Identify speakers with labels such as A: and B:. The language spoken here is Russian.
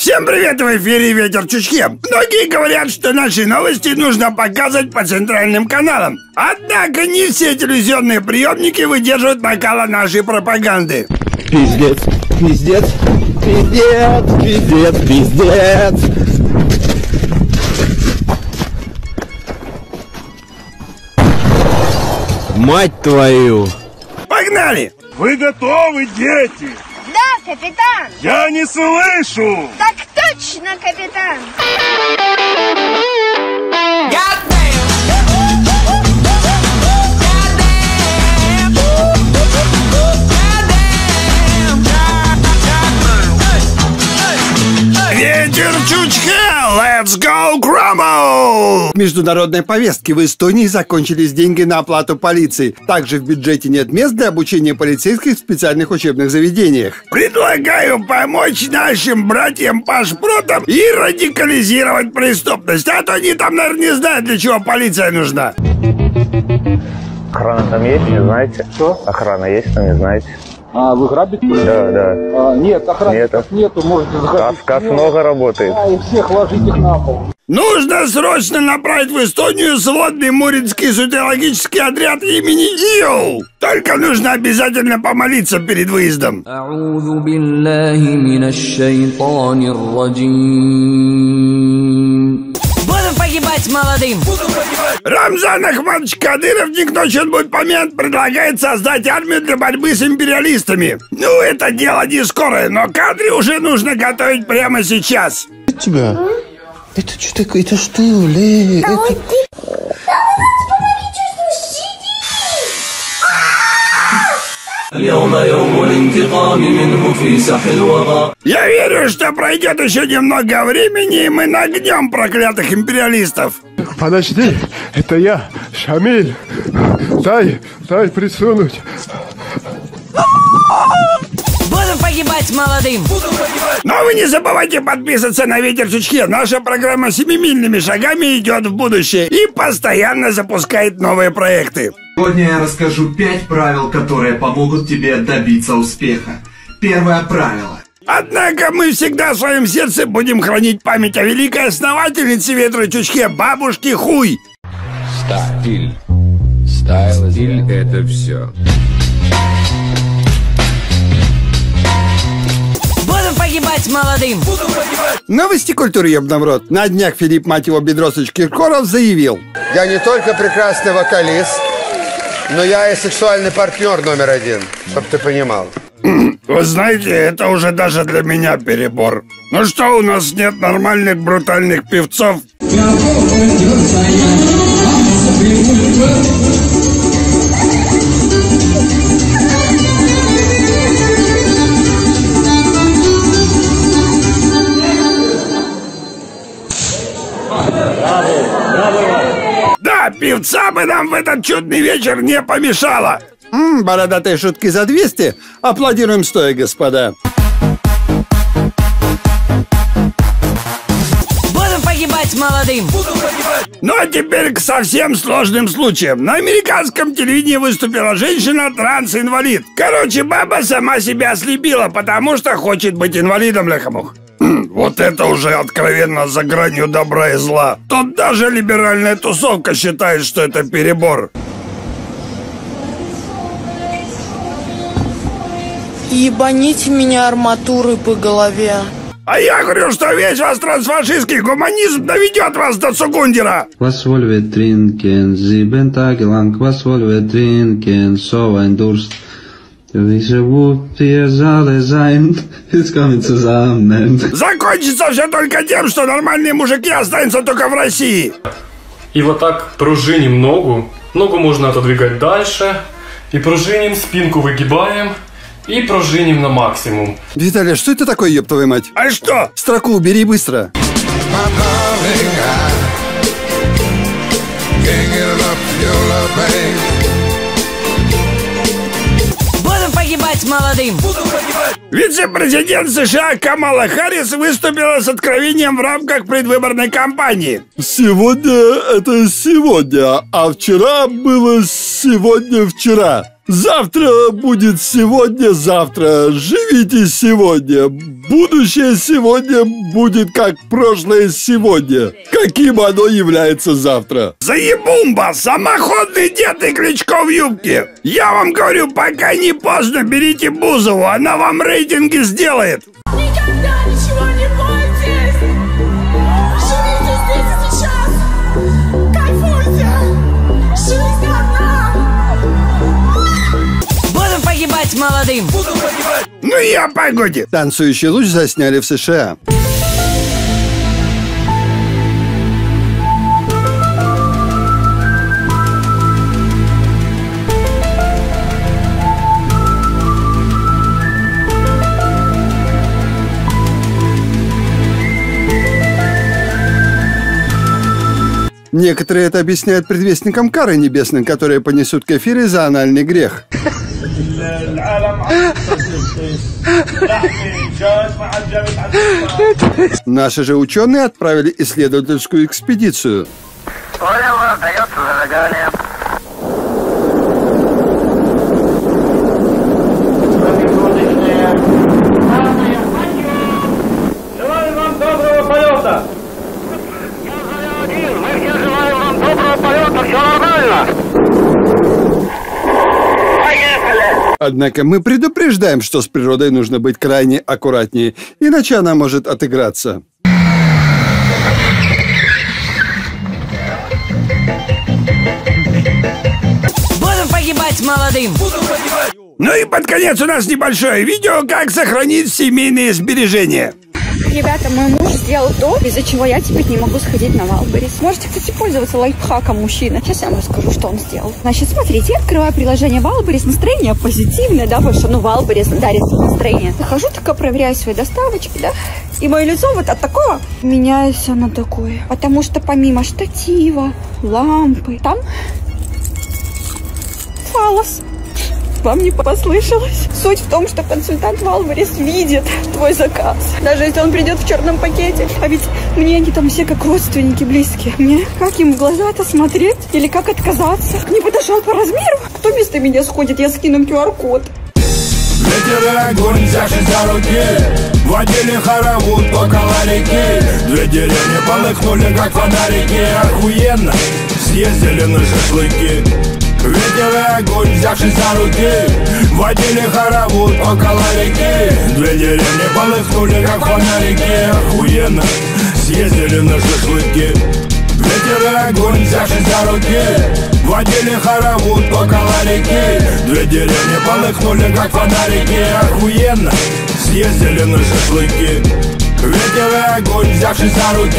A: Всем привет, в эфире Ветер Чучхе. Многие говорят, что наши новости нужно показывать по центральным каналам. Однако не все телевизионные приемники выдерживают накала нашей пропаганды.
B: Пиздец, пиздец, пиздец, пиздец, пиздец. Мать твою!
A: Погнали!
C: Вы готовы, дети?
D: Да, капитан!
C: Я не слышу!
D: Так точно, капитан!
A: Ветер Чучхе! Let's go, Crumble! В международной повестке в Эстонии закончились деньги на оплату полиции. Также в бюджете нет мест для обучения полицейских в специальных учебных заведениях. Предлагаю помочь нашим братьям по шпротам и радикализировать преступность. А то они там, наверное, не знают, для чего полиция нужна.
E: Охрана там есть, не знаете?
F: Что?
E: Охрана есть, но не знаете.
F: А, вы грабите?
E: Да, да.
F: Нет, охранников нету, можете заходить.
E: Как много работает.
F: Да, и всех ложить их на пол.
A: Нужно срочно направить в Эстонию сводный муринский сутологический отряд имени Ио. Только нужно обязательно помолиться перед выездом.
G: Будем погибать молодым!
A: Рамзан Ахмадович Кадыров, не к ночи он будет помянут, предлагает создать армию для борьбы с империалистами. Ну, это дело не скорое, но кадры уже нужно готовить прямо сейчас.
B: Тебя? Это что такое? Это что, Ле?
A: Я верю, что пройдет еще немного времени, и мы нагнем проклятых империалистов.
C: Подожди, это я, Шамиль. Дай присунуть.
G: Будем погибать молодым!
A: Но вы не забывайте подписываться на Ветер Чучхе. Наша программа семимильными шагами идет в будущее и постоянно запускает новые проекты.
H: Сегодня я расскажу 5 правил, которые помогут тебе добиться успеха. Первое правило.
A: Однако мы всегда в своем сердце будем хранить память о великой основательнице Ветра Чучхе, бабушке Хуй.
I: Стиль. Стиль — это все.
G: Будем погибать молодым!
A: Новости культуры, ёбаный в рот. На днях Филипп, мать его, Бедросович Киркоров заявил:
J: я не только прекрасный вокалист, но я и сексуальный партнер номер 1, чтоб ты понимал.
A: Вы знаете, это уже даже для меня перебор. Ну что, у нас нет нормальных брутальных певцов? Да, певца бы нам в этот чудный вечер не помешало. Бородатые шутки за 200. Аплодируем стоя, господа.
G: Будем погибать молодым!
A: Ну а теперь к совсем сложным случаям. На американском телевидении выступила женщина-транс-инвалид. Короче, баба сама себя ослепила, потому что хочет быть инвалидом, ляхамух. Вот это уже откровенно за гранью добра и зла. Тут даже либеральная тусовка считает, что это перебор.
K: Ебаните меня арматурой по голове.
A: А я говорю, что весь ваш трансфашистский гуманизм доведет вас до Цугундера.
L: Was wollen wir trinken? 7 Tage lang. Was wollen wir trinken? So ein Durst. Wieso wir alle sein? Jetzt kommen zusammen.
A: Закончится все только тем, что нормальные мужики останутся только в России.
M: И вот так пружиним ногу. Ногу можно отодвигать дальше. И пружиним, спинку выгибаем. И пружиним на максимум.
A: Виталий, что это такое, ёб твою мать? А что? Строку убери быстро.
G: Будем погибать молодым!
A: Вице-президент США Камала Харрис выступила с откровением в рамках предвыборной кампании. Сегодня это сегодня, а вчера было сегодня вчера. Завтра будет сегодня, завтра. Живите сегодня. Будущее сегодня будет как прошлое сегодня. Каким оно является завтра.
N: Заебумба! Самоходный дед и Кличко в юбке! Я вам говорю, пока не поздно, берите Бузову, она вам рейтинги сделает!
O: Никогда ничего не бойтесь! Живите здесь и сейчас! Кайфуйте! Жизнь одна!
G: Будем погибать молодым!
N: Ну и о погоде!
A: Танцующий луч засняли в США. Некоторые это объясняют предвестником кары небесной, которые понесут кефиры за анальный грех. Наши же ученые отправили исследовательскую экспедицию.
P: Понял, дается зажигание.
C: Желаю вам доброго полета!
P: Мы все желаем вам доброго полета, все нормально. Поехали!
A: Однако мы предупреждаем, что с природой нужно быть крайне аккуратнее, иначе она может отыграться.
G: Будем погибать молодым!
N: Ну и под конец у нас небольшое видео, как сохранить семейные сбережения.
Q: Ребята, мой муж сделал то, из-за чего я теперь не могу сходить на Валберис. Можете, кстати, пользоваться лайфхаком мужчины. Сейчас я вам расскажу, что он сделал. Значит, смотрите, я открываю приложение Валберис, настроение позитивное, да, потому что, Валберис дарит настроение. Захожу, такая проверяю свои доставочки, да, и мое лицо вот от такого меняется на такое. Потому что помимо штатива, лампы, там фалос. Вам не послышалось? Суть в том, что консультант Валберис видит твой заказ. Даже если он придет в черном пакете. А ведь мне они там все как родственники близкие. Мне как им в глаза-то смотреть? Или как отказаться? Не подошел по размеру? Кто вместо меня сходит? Я скину QR-код.
C: Ветер и огонь, взявшись за руки, водили хоровод около реки. Две деревни полыхнули, как фонарики. Охуенно съездили на шашлыки. Ветер и огонь, взявшись за руки, водили хоровод около реки. Две деревни полыхнули, как фонарики. Охуенно съездили на шашлыки. Ветер и огонь, взявшись за руки, водили хоровод около реки. Две деревни полыхнули, как фонарики. Охуенно съездили на шашлыки. Ветер и огонь, взявшись за руки.